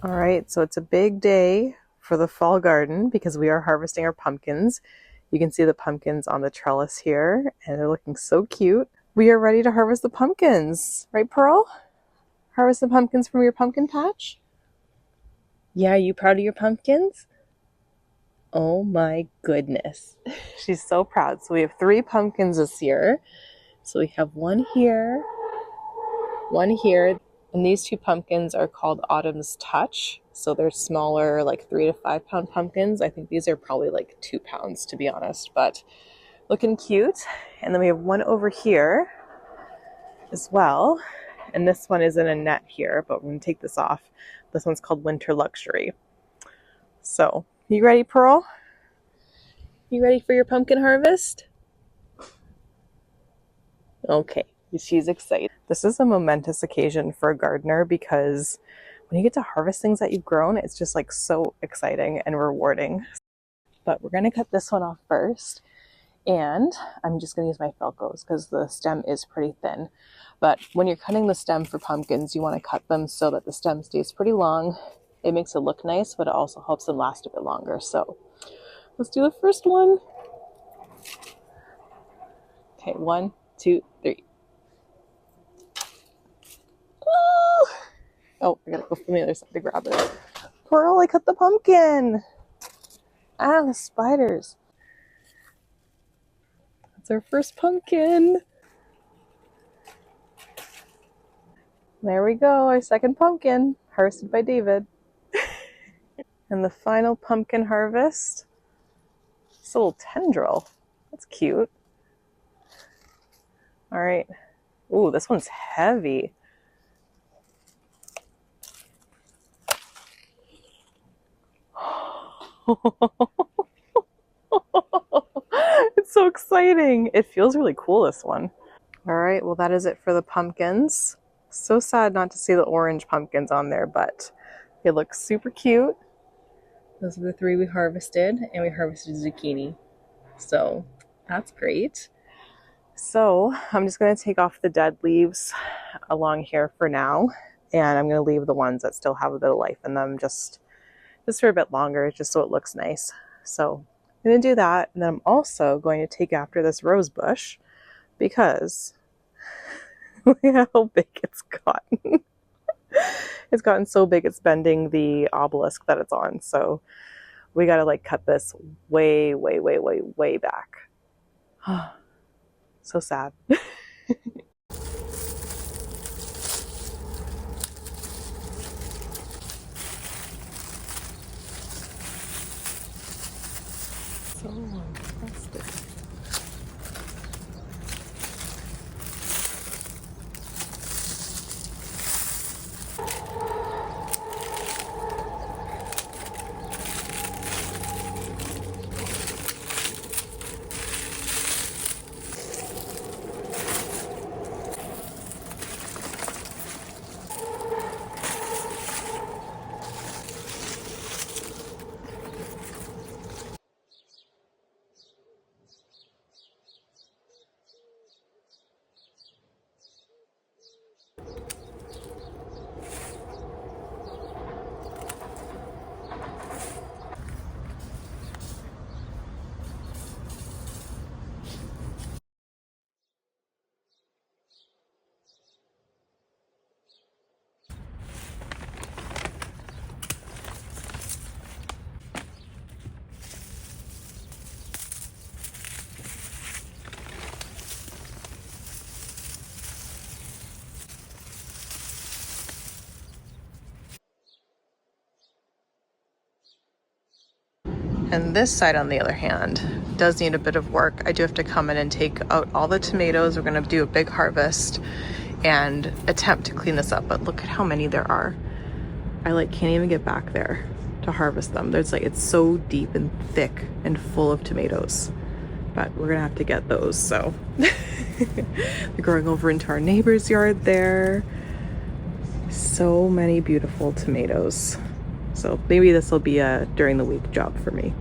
All right, so it's a big day for the fall garden because we are harvesting our pumpkins. You can see the pumpkins on the trellis here, and they're looking so cute. We are ready to harvest the pumpkins, right, Pearl? Harvest the pumpkins from your pumpkin patch? Yeah, you proud of your pumpkins? Oh my goodness. She's so proud. So we have 3 pumpkins this year. So we have one here, and these 2 pumpkins are called Autumn's Touch. So they're smaller, like 3 to 5 pound pumpkins. I think these are probably like 2 pounds, to be honest, but looking cute. And then we have one over here as well. And this one is in a net here, but we're gonna take this off. This one's called Winter Luxury. So, you ready, Pearl? You ready for your pumpkin harvest? Okay, she's excited. This is a momentous occasion for a gardener because when you get to harvest things that you've grown, it's just like so exciting and rewarding. But we're gonna cut this one off first. And I'm just gonna use my Felcos because the stem is pretty thin. But when you're cutting the stem for pumpkins, you wanna cut them so that the stem stays pretty long. It makes it look nice, but it also helps them last a bit longer. So let's do the first one. Okay, 1, 2, 3. Oh, I gotta go from the other side to grab it. Pearl, I cut the pumpkin. Ah, the spiders. That's our first pumpkin. There we go, our second pumpkin, harvested by David. And the final pumpkin harvest. It's a little tendril. That's cute. All right. Ooh, this one's heavy. It's so exciting. It feels really cool, this one. All right, well, that is it for the pumpkins. So sad not to see the orange pumpkins on there, but they look super cute. Those are the 3 we harvested, and we harvested zucchini. So that's great. So I'm just going to take off the dead leaves along here for now, and I'm going to leave the ones that still have a bit of life in them just for a bit longer, just so it looks nice. So I'm going to do that, and then I'm also going to take after this rose bush because look at how big it's gotten. It's gotten so big it's bending the obelisk that it's on. So we got to like cut this way, way, way, way, way back. So sad. So plastic. And this side, on the other hand, does need a bit of work. I do have to come in and take out all the tomatoes. We're gonna do a big harvest and attempt to clean this up, but look at how many there are. I like can't even get back there to harvest them. There's like, it's so deep and thick and full of tomatoes, but we're gonna have to get those. So they're growing over into our neighbor's yard there. So many beautiful tomatoes. So maybe this will be a during the week job for me.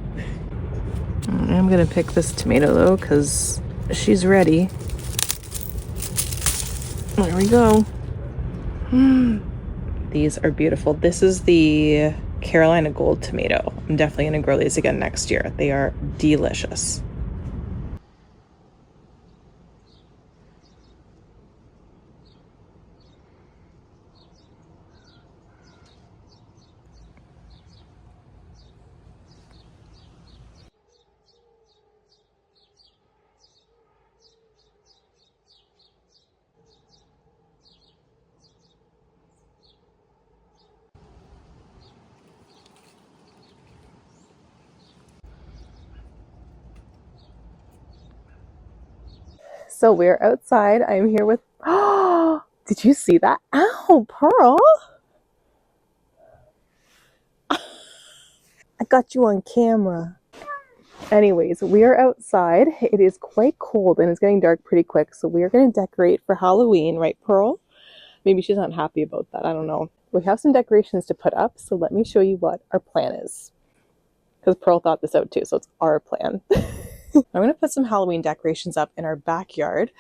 I'm gonna pick this tomato though, because she's ready. There we go. These are beautiful. This is the Carolina Gold tomato. I'm definitely gonna grow these again next year. They are delicious. So we're outside. I'm here with, oh, did you see that? Ow, Pearl. I got you on camera. Anyways, we are outside. It is quite cold and it's getting dark pretty quick. So we are going to decorate for Halloween, right, Pearl? Maybe she's not happy about that. I don't know. We have some decorations to put up. So let me show you what our plan is. Because Pearl thought this out too. So it's our plan. I'm going to put some Halloween decorations up in our backyard.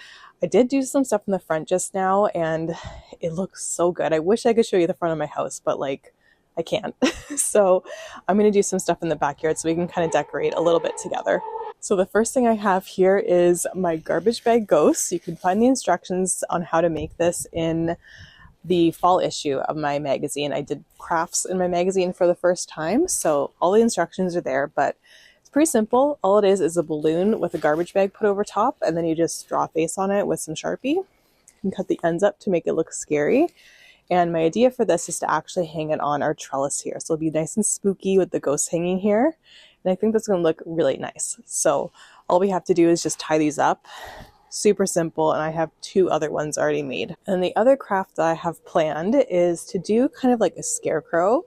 I did do some stuff in the front just now and it looks so good. I wish I could show you the front of my house, but like I can't. So I'm going to do some stuff in the backyard so we can kind of decorate a little bit together. So the first thing I have here is my garbage bag ghost. You can find the instructions on how to make this in the fall issue of my magazine. I did crafts in my magazine for the first time, so all the instructions are there, but it's pretty simple. All it is a balloon with a garbage bag put over top, and then you just draw a face on it with some Sharpie and cut the ends up to make it look scary. And my idea for this is to actually hang it on our trellis here. So it'll be nice and spooky with the ghost hanging here. And I think that's going to look really nice. So all we have to do is just tie these up. Super simple, and I have 2 other ones already made. And the other craft that I have planned is to do kind of like a scarecrow,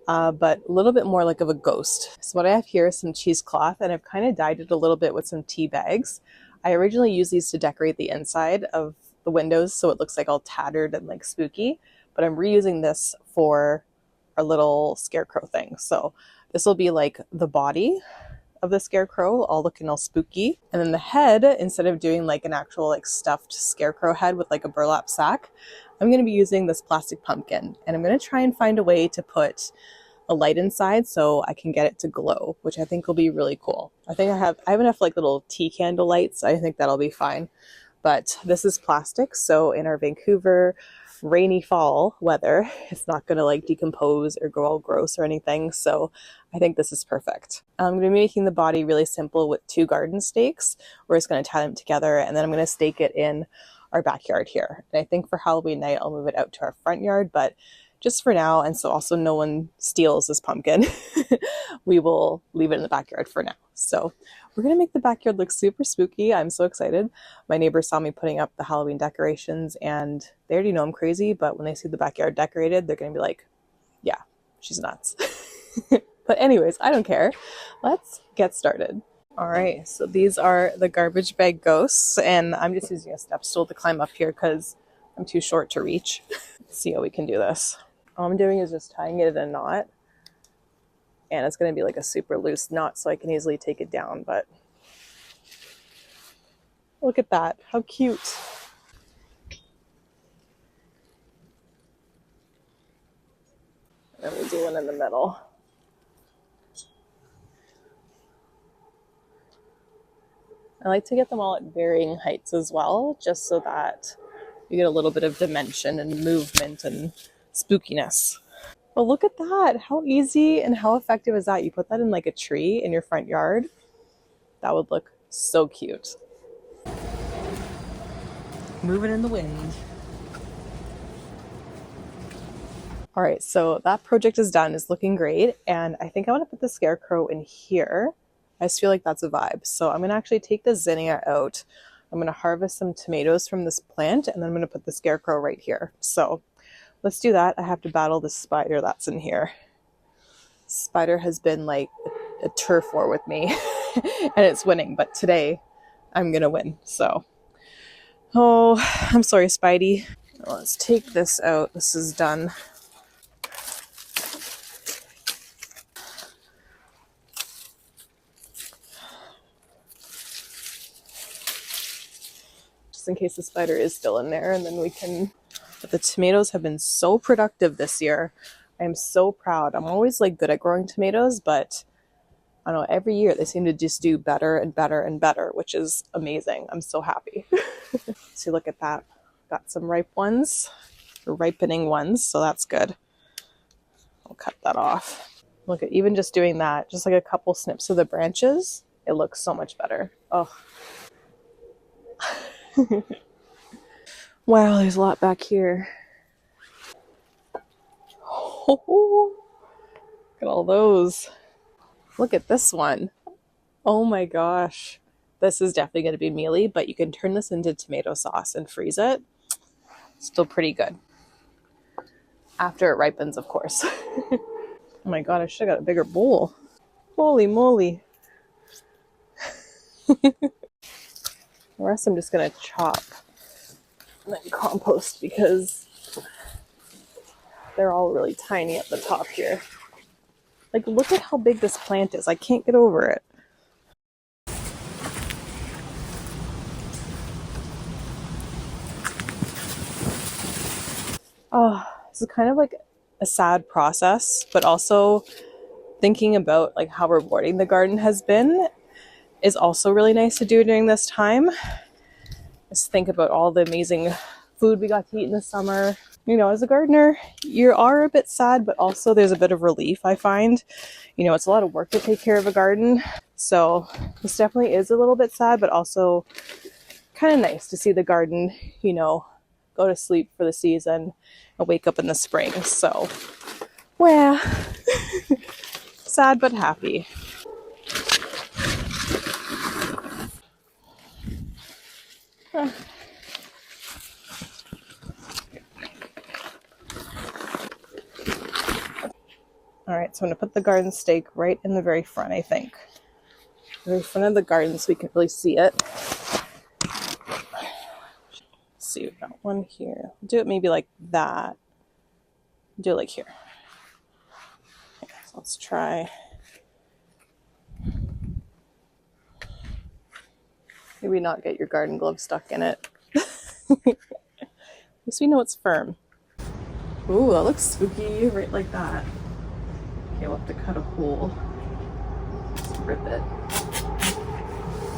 but a little bit more like of a ghost. So what I have here is some cheesecloth, and I've kind of dyed it a little bit with some tea bags. I originally used these to decorate the inside of the windows so it looks like all tattered and like spooky, but I'm reusing this for our little scarecrow thing. So this will be like the body of the scarecrow, all looking all spooky. And then the head, instead of doing like an actual like stuffed scarecrow head with like a burlap sack, I'm going to be using this plastic pumpkin. And I'm going to try and find a way to put a light inside so I can get it to glow, which I think will be really cool. I have enough like little tea candle lights. I think that'll be fine. But this is plastic, so in our Vancouver rainy fall weather, it's not going to like decompose or go all gross or anything. So I think this is perfect. I'm going to be making the body really simple with 2 garden stakes. We're just going to tie them together, and then I'm going to stake it in our backyard here. And I think for Halloween night, I'll move it out to our front yard, but just for now, and so also no one steals this pumpkin, we will leave it in the backyard for now. So we're going to make the backyard look super spooky. I'm so excited. My neighbors saw me putting up the Halloween decorations, and they already know I'm crazy, but when they see the backyard decorated, they're going to be like, yeah, she's nuts. But anyways, I don't care. Let's get started. All right, so these are the garbage bag ghosts, and I'm just using a step stool to climb up here because I'm too short to reach. Let's see how we can do this. All I'm doing is just tying it in a knot, and it's going to be like a super loose knot so I can easily take it down, but look at that. How cute. And we do one in the middle. I like to get them all at varying heights as well, just so that you get a little bit of dimension and movement and spookiness. Well, look at that. How easy and how effective is that? You put that in like a tree in your front yard. That would look so cute. Moving in the wind. All right, so that project is done. It's looking great. And I think I want to put the scarecrow in here. I just feel like that's a vibe. So I'm going to actually take the zinnia out. I'm going to harvest some tomatoes from this plant, and then I'm going to put the scarecrow right here. So let's do that. I have to battle this spider that's in here. Spider has been like a turf war with me and it's winning, but today I'm gonna win. So, oh, I'm sorry, Spidey. Let's take this out. This is done. Just in case the spider is still in there, and then we can But the tomatoes have been so productive this year. I am so proud. I'm always like good at growing tomatoes, but I don't know, every year they seem to just do better and better and better, which is amazing. I'm so happy. So look at that. Got some ripe ones, or ripening ones, so that's good. I'll cut that off. Look at even just doing that, just like a couple snips of the branches, it looks so much better. Oh. Wow, there's a lot back here. Oh, look at all those. Look at this one. Oh my gosh. This is definitely going to be mealy, but you can turn this into tomato sauce and freeze it. Still pretty good. After it ripens, of course. Oh my god, I should have got a bigger bowl. Holy moly. The rest I'm just going to chop and then compost because they're all really tiny at the top here. Like, look at how big this plant is. I can't get over it. Oh, this is kind of like a sad process, but also thinking about like how rewarding the garden has been is also really nice to do during this time. Just think about all the amazing food we got to eat in the summer. You know, as a gardener, you are a bit sad, but also there's a bit of relief, I find. You know, it's a lot of work to take care of a garden. So this definitely is a little bit sad, but also kind of nice to see the garden, you know, go to sleep for the season and wake up in the spring. So, well, sad but happy. All right, so I'm gonna put the garden stake right in the very front, I think. The very front of the garden so we can really see it. Let's see, we've got one here. Do it maybe like that. Do it like here. Okay, so let's try. Maybe not get your garden glove stuck in it. At least we know it's firm. Ooh, that looks spooky, right like that. Okay, we'll have to cut a hole. Just rip it.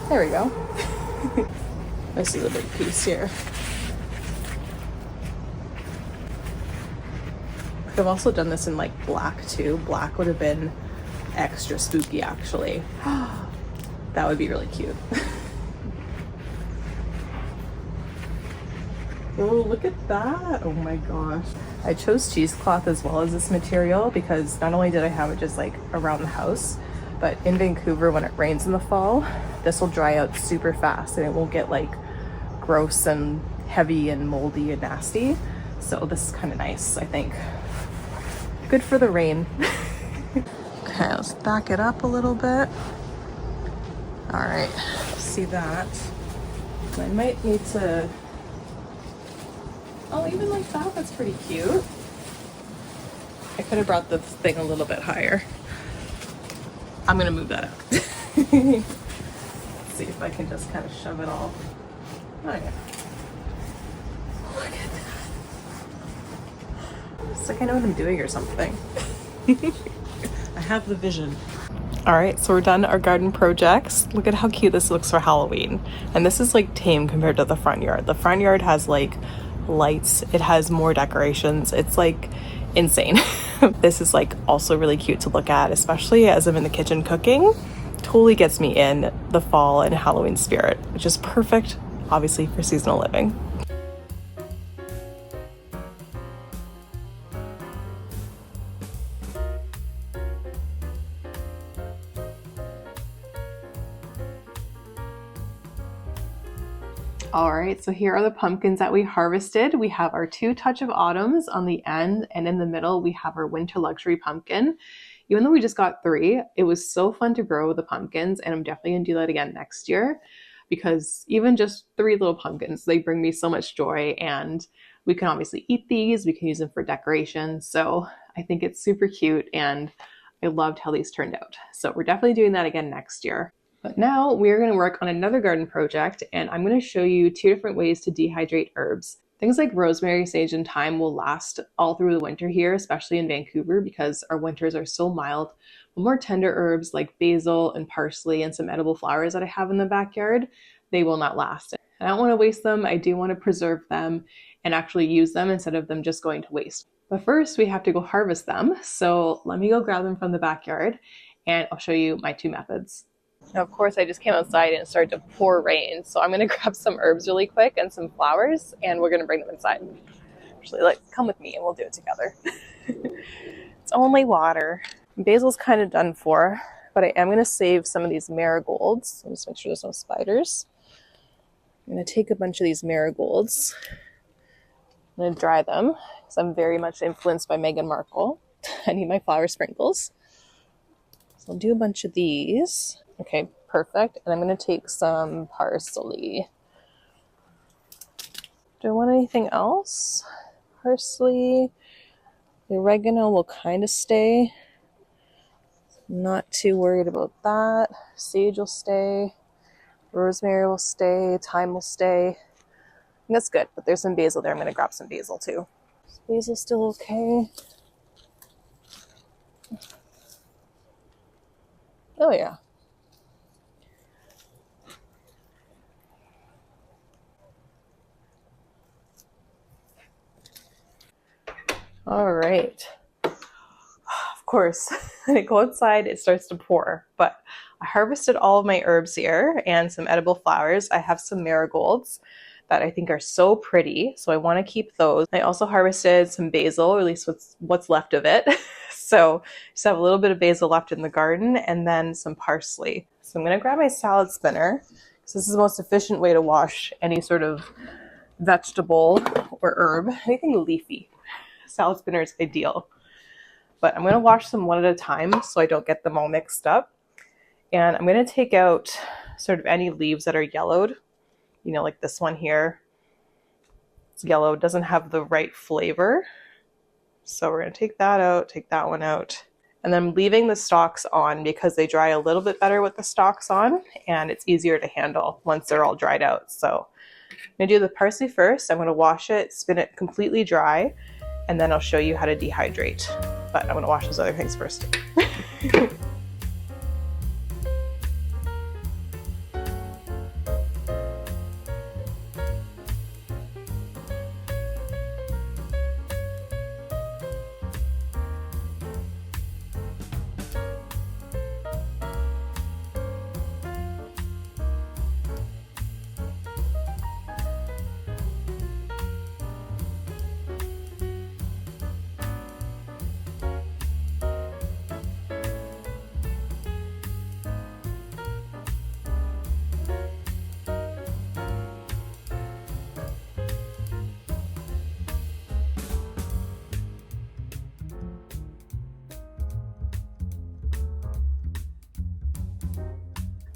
There we go. This is a big piece here. I've also done this in like black too. Black would have been extra spooky actually. That would be really cute. Oh, look at that. Oh my gosh. I chose cheesecloth as well as this material because not only did I have it just like around the house, but in Vancouver when it rains in the fall, this will dry out super fast and it won't get like gross and heavy and moldy and nasty. So this is kind of nice, I think. Good for the rain. Okay, let's back it up a little bit. All right, see that. I might need to, oh, even like that, that's pretty cute. I could have brought the thing a little bit higher. I'm gonna move that up. Let's see if I can just kind of shove it all. Okay. Look at that. It's like I know what I'm doing or something. I have the vision. All right, so we're done our garden projects. Look at how cute this looks for Halloween. And this is like tame compared to the front yard. The front yard has like lights, it has more decorations. It's like insane. This is like also really cute to look at, especially as I'm in the kitchen cooking. Totally gets me in the fall and Halloween spirit, which is perfect, obviously, for seasonal living. All right, so here are the pumpkins that we harvested. We have our 2 Touch of Autumns on the end, and in the middle we have our Winter Luxury pumpkin. Even though we just got 3, it was so fun to grow the pumpkins, and I'm definitely gonna do that again next year because even just 3 little pumpkins, they bring me so much joy, and we can obviously eat these, we can use them for decoration. So I think it's super cute, and I loved how these turned out. So we're definitely doing that again next year. But now we're going to work on another garden project, and I'm going to show you 2 different ways to dehydrate herbs. Things like rosemary, sage, and thyme will last all through the winter here, especially in Vancouver, because our winters are so mild. But more tender herbs like basil and parsley and some edible flowers that I have in the backyard, they will not last. I don't want to waste them. I do want to preserve them and actually use them instead of them just going to waste. But first we have to go harvest them. So let me go grab them from the backyard and I'll show you my two methods. Now, of course, I just came outside and it started to pour rain. So I'm going to grab some herbs really quick and some flowers and we're going to bring them inside. Actually, come with me and we'll do it together. It's only water. Basil's kind of done for, but I am going to save some of these marigolds. Let me just make sure there's no spiders. I'm going to take a bunch of these marigolds. I'm going to dry them because I'm very much influenced by Meghan Markle. I need my flower sprinkles. So I'll do a bunch of these. Okay, perfect. And I'm going to take some parsley. Do I want anything else? Parsley. The oregano will kind of stay. Not too worried about that. Sage will stay. Rosemary will stay. Thyme will stay. And that's good, but there's some basil there. I'm going to grab some basil too. Is basil still okay? Oh yeah. All right. Of course, when I go outside, it starts to pour, but I harvested all of my herbs here and some edible flowers. I have some marigolds that I think are so pretty, so I want to keep those. I also harvested some basil, or at least what's left of it. So just have a little bit of basil left in the garden and then some parsley. So I'm going to grab my salad spinner because this is the most efficient way to wash any sort of vegetable or herb, anything leafy. Salad spinner is ideal. But I'm going to wash them one at a time so I don't get them all mixed up. And I'm going to take out sort of any leaves that are yellowed. You know, like this one here. It's yellow, it doesn't have the right flavor. So we're going to take that out, take that one out. And then I'm leaving the stalks on because they dry a little bit better with the stalks on and it's easier to handle once they're all dried out. So I'm going to do the parsley first. I'm going to wash it, spin it completely dry, and then I'll show you how to dehydrate. But I'm going to wash those other things first.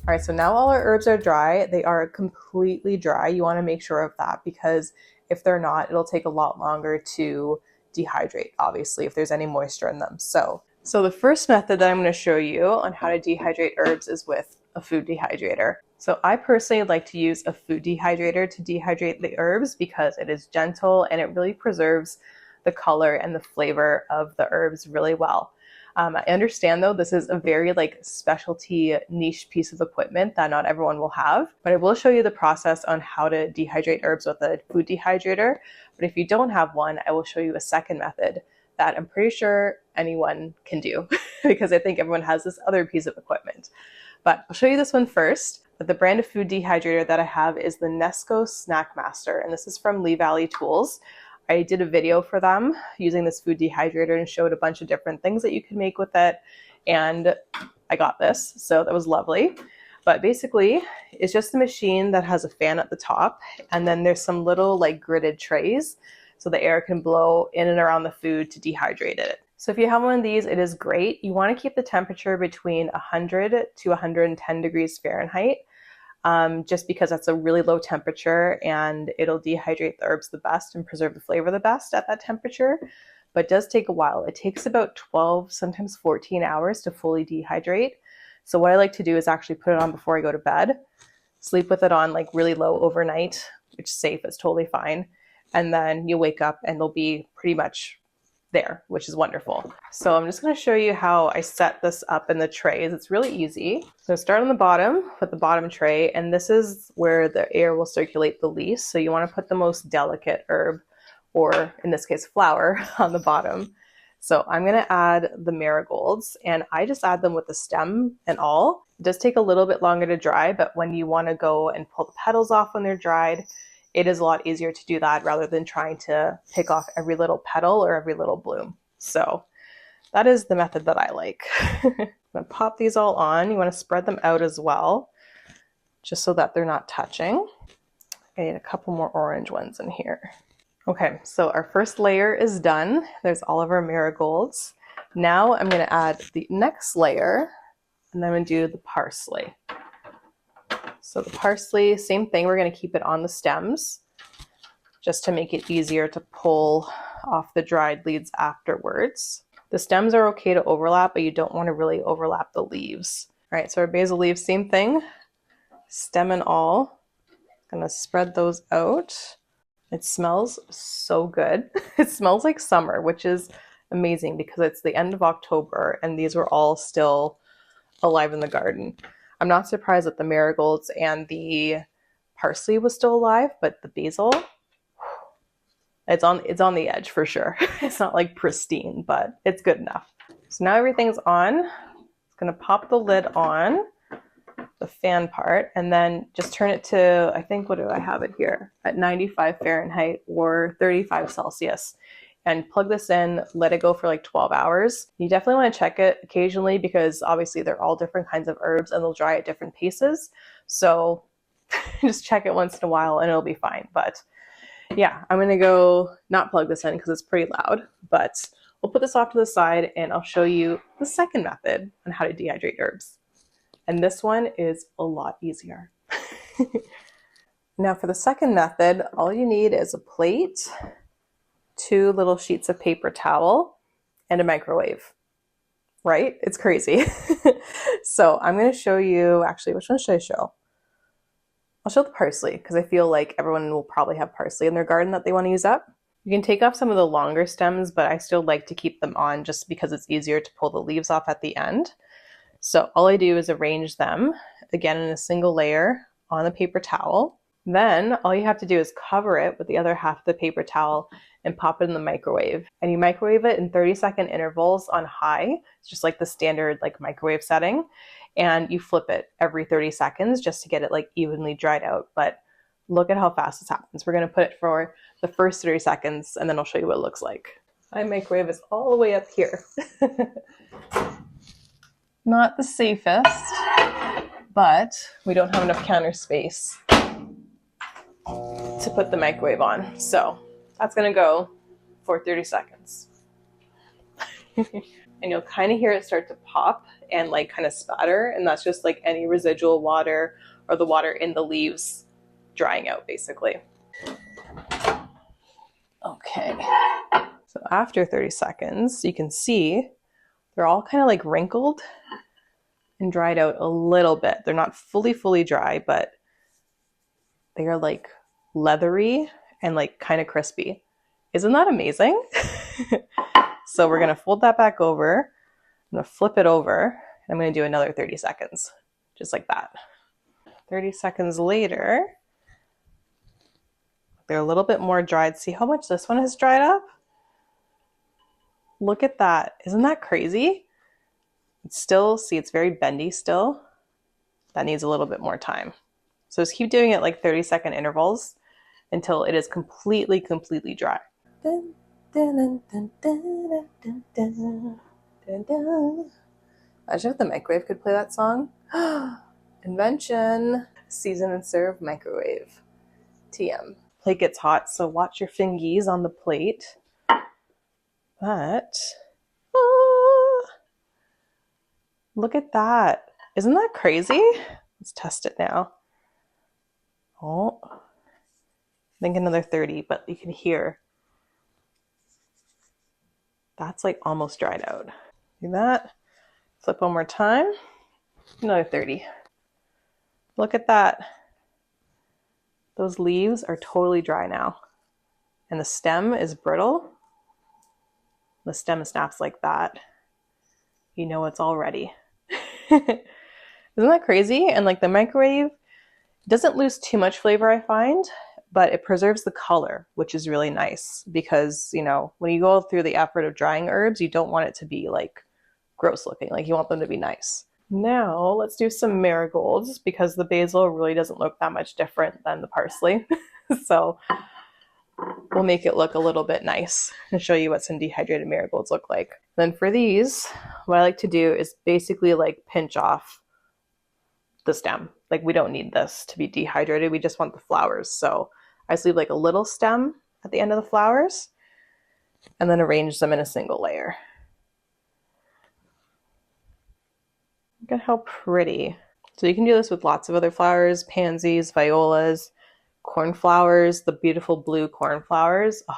All right, so now all our herbs are dry. They are completely dry. You want to make sure of that because if they're not, it'll take a lot longer to dehydrate, obviously, if there's any moisture in them. So the first method that I'm going to show you on how to dehydrate herbs is with a food dehydrator. So I personally like to use a food dehydrator to dehydrate the herbs because it is gentle and it really preserves the color and the flavor of the herbs really well. I understand though, this is a very specialty niche piece of equipment that not everyone will have, but I will show you the process on how to dehydrate herbs with a food dehydrator. But if you don't have one, I will show you a second method that I'm pretty sure anyone can do because I think everyone has this other piece of equipment. But I'll show you this one first. But the brand of food dehydrator that I have is the Nesco Snack Master, and this is from Lee Valley Tools. I did a video for them using this food dehydrator and showed a bunch of different things that you could make with it. And I got this, so that was lovely. But basically, it's just a machine that has a fan at the top. And then there's some little gridded trays so the air can blow in and around the food to dehydrate it. So if you have one of these, it is great. You want to keep the temperature between 100 to 110 degrees Fahrenheit. Just because that's a really low temperature and it'll dehydrate the herbs the best and preserve the flavor the best at that temperature, but it does take a while. It takes about 12, sometimes 14 hours to fully dehydrate. So what I like to do is actually put it on before I go to bed, sleep with it on really low overnight, which is safe, it's totally fine. and then you wake up and they'll be pretty much there, which is wonderful. So I'm just going to show you how I set this up in the trays. It's really easy. So start on the bottom with the bottom tray, and this is where the air will circulate the least. So you want to put the most delicate herb, or in this case flower, on the bottom. So I'm going to add the marigolds, and I just add them with the stem and all. It does take a little bit longer to dry, but when you want to go and pull the petals off when they're dried, it is a lot easier to do that rather than trying to pick off every little petal or every little bloom. So that is the method that I like. I'm going to pop these all on. You want to spread them out as well, just so that they're not touching. I need a couple more orange ones in here. Okay, so our first layer is done. There's all of our marigolds. Now I'm going to add the next layer, and then I'm going to do the parsley. So the parsley, same thing, we're going to keep it on the stems just to make it easier to pull off the dried leaves afterwards. The stems are okay to overlap, but you don't want to really overlap the leaves. All right, so our basil leaves, same thing, stem and all. I'm going to spread those out. It smells so good. It smells like summer, which is amazing because it's the end of October and these were all still alive in the garden. I'm not surprised that the marigolds and the parsley was still alive, but the basil, it's on the edge for sure. It's not like pristine, but it's good enough. So now everything's on. It's gonna pop the lid on, the fan part, and then just turn it to, I think, what do I have it here? At 95 Fahrenheit or 35 Celsius. And plug this in, let it go for like 12 hours. You definitely want to check it occasionally because obviously they're all different kinds of herbs and they'll dry at different paces. So just check it once in a while and it'll be fine. But yeah, I'm going to go not plug this in because it's pretty loud, but we'll put this off to the side and I'll show you the second method on how to dehydrate herbs. And this one is a lot easier. Now for the second method, all you need is a plate, 2 little sheets of paper towel, and a microwave, right? It's crazy. So I'm going to show you, actually, which one should I show? I'll show the parsley because I feel like everyone will probably have parsley in their garden that they want to use up. You can take off some of the longer stems, but I still like to keep them on just because it's easier to pull the leaves off at the end. So all I do is arrange them, again in a single layer on the paper towel. Then all you have to do is cover it with the other half of the paper towel and pop it in the microwave. And you microwave it in 30-second intervals on high. It's just like the standard like microwave setting. And you flip it every 30 seconds just to get it like evenly dried out. But look at how fast this happens. We're going to put it for the first 30 seconds and then I'll show you what it looks like. My microwave is all the way up here. Not the safest, but we don't have enough counter space to put the microwave on. So that's gonna go for 30 seconds. And you'll kind of hear it start to pop and like kind of spatter, and that's just like any residual water or the water in the leaves drying out basically. Okay, so after 30 seconds, you can see they're all kind of like wrinkled and dried out a little bit. They're not fully dry, but they are like leathery and like kind of crispy. Isn't that amazing? So we're going to fold that back over. I'm going to flip it over and I'm going to do another 30 seconds, just like that. 30 seconds later, they're a little bit more dried. See how much this one has dried up? Look at that. Isn't that crazy? It's still, see, it's very bendy still. That needs a little bit more time. So just keep doing it like 30-second intervals until it is completely dry. Dun, dun, dun, dun, dun, dun, dun, dun. Imagine if the microwave could play that song. Invention. Season and serve microwave. TM. Plate gets hot, so watch your fingies on the plate. But, look at that. Isn't that crazy? Let's test it now. Oh, I think another 30, but you can hear. That's like almost dried out. Do that. Flip one more time. Another 30. Look at that. Those leaves are totally dry now. and the stem is brittle, the stem snaps like that, you know it's all ready. Isn't that crazy? And like the microwave doesn't lose too much flavor, I find, but it preserves the color, which is really nice because, you know, when you go through the effort of drying herbs, you don't want it to be like gross looking. Like you want them to be nice. Now let's do some marigolds because the basil really doesn't look that much different than the parsley. So we'll make it look a little bit nice and show you what some dehydrated marigolds look like. Then for these, what I like to do is basically like pinch off the stem. Like we don't need this to be dehydrated. We just want the flowers. So I just leave like a little stem at the end of the flowers and then arrange them in a single layer. Look at how pretty. So you can do this with lots of other flowers, pansies, violas, cornflowers, the beautiful blue cornflowers. Oh,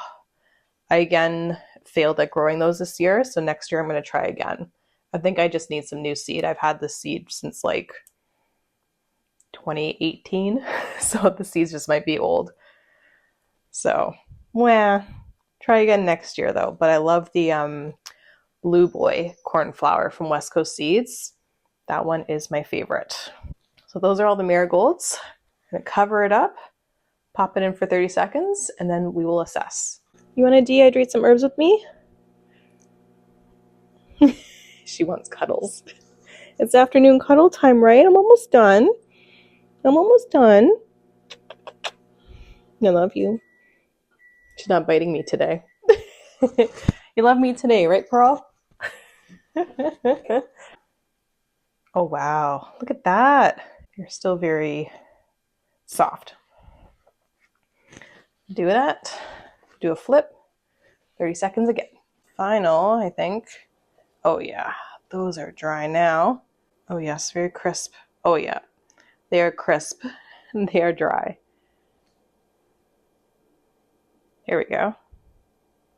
I again failed at growing those this year, so next year I'm going to try again. I think I just need some new seed. I've had this seed since like 2018, so the seeds just might be old. So, well, try again next year though. But I love the Blue Boy cornflower from West Coast Seeds. That one is my favorite. So those are all the marigolds. I'm gonna cover it up, pop it in for 30 seconds, and then we will assess. You want to dehydrate some herbs with me? She wants cuddles. It's afternoon cuddle time, right? I'm almost done. I'm almost done. I love you. She's not biting me today. You love me today, right, Pearl? Oh, wow. Look at that. You're still very soft. Do that. Do a flip. 30 seconds again. Final, I think. Oh, yeah. Those are dry now. Oh, yes. Very crisp. Oh, yeah. They are crisp. And they are dry. Here we go.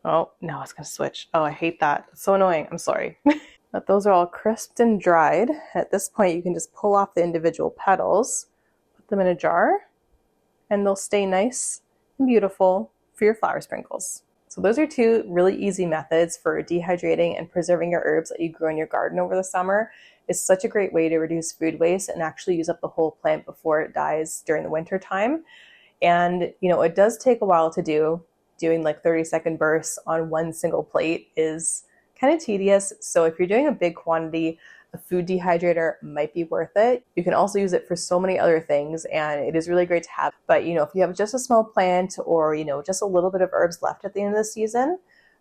Oh, no, it's going to switch. Oh, I hate that. It's so annoying. I'm sorry. But those are all crisped and dried. At this point, you can just pull off the individual petals, put them in a jar, and they'll stay nice and beautiful for your flower sprinkles. So those are two really easy methods for dehydrating and preserving your herbs that you grow in your garden over the summer. It's such a great way to reduce food waste and actually use up the whole plant before it dies during the winter time. And, you know, it does take a while to do. Doing like 30-second bursts on one single plate is kind of tedious. So if you're doing a big quantity, a food dehydrator might be worth it. You can also use it for so many other things, and it is really great to have. But, you know, if you have just a small plant or, you know, just a little bit of herbs left at the end of the season,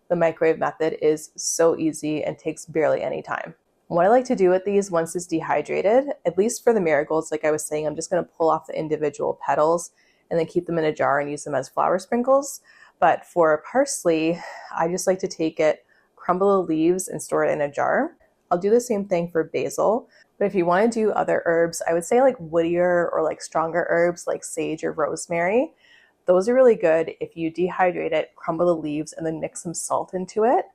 the microwave method is so easy and takes barely any time. What I like to do with these once it's dehydrated, at least for the marigolds, like I was saying, I'm just going to pull off the individual petals and then keep them in a jar and use them as flower sprinkles. But for parsley, I just like to take it, crumble the leaves, and store it in a jar. I'll do the same thing for basil. But if you want to do other herbs, I would say like woodier or like stronger herbs like sage or rosemary. Those are really good if you dehydrate it, crumble the leaves, and then mix some salt into it.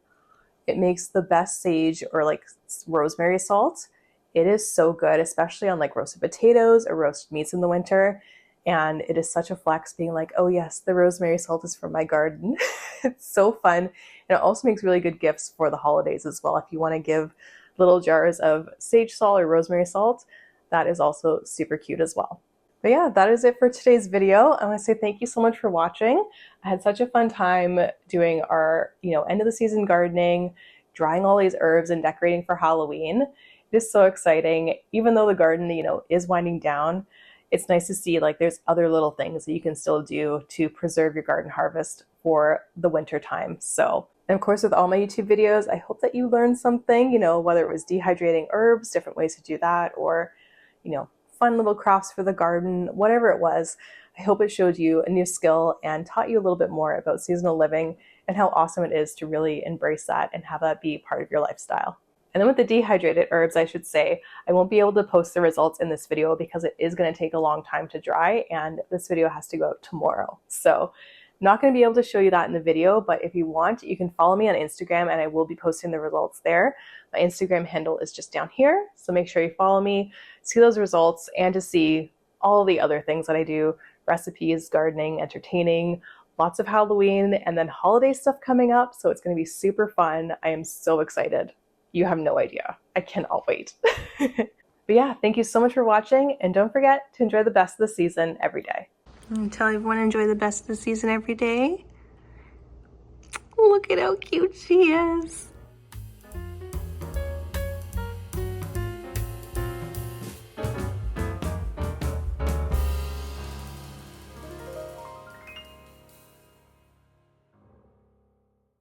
It makes the best sage or like rosemary salt. It is so good, especially on like roasted potatoes or roasted meats in the winter. And it is such a flex being like, oh yes, the rosemary salt is from my garden. It's so fun. And it also makes really good gifts for the holidays as well. If you want to give little jars of sage salt or rosemary salt, that is also super cute as well. But yeah, that is it for today's video. I want to say thank you so much for watching. I had such a fun time doing our, end of the season gardening, drying all these herbs and decorating for Halloween. It is so exciting. Even though the garden, is winding down, it's nice to see like there's other little things that you can still do to preserve your garden harvest for the winter time. So, and of course, with all my YouTube videos, I hope that you learned something, whether it was dehydrating herbs, different ways to do that, or, fun little crafts for the garden, whatever it was. I hope it showed you a new skill and taught you a little bit more about seasonal living and how awesome it is to really embrace that and have that be part of your lifestyle. And then with the dehydrated herbs, I should say, I won't be able to post the results in this video because it is going to take a long time to dry and this video has to go out tomorrow. So not going to be able to show you that in the video, but if you want, you can follow me on Instagram and I will be posting the results there. My Instagram handle is just down here, so make sure you follow me, see those results, and to see all the other things that I do, recipes, gardening, entertaining, lots of Halloween and then holiday stuff coming up, so it's going to be super fun. I am so excited. You have no idea. I cannot wait. But yeah, thank you so much for watching, and don't forget to enjoy the best of the season every day. Tell everyone to enjoy the best of the season every day. Look at how cute she is.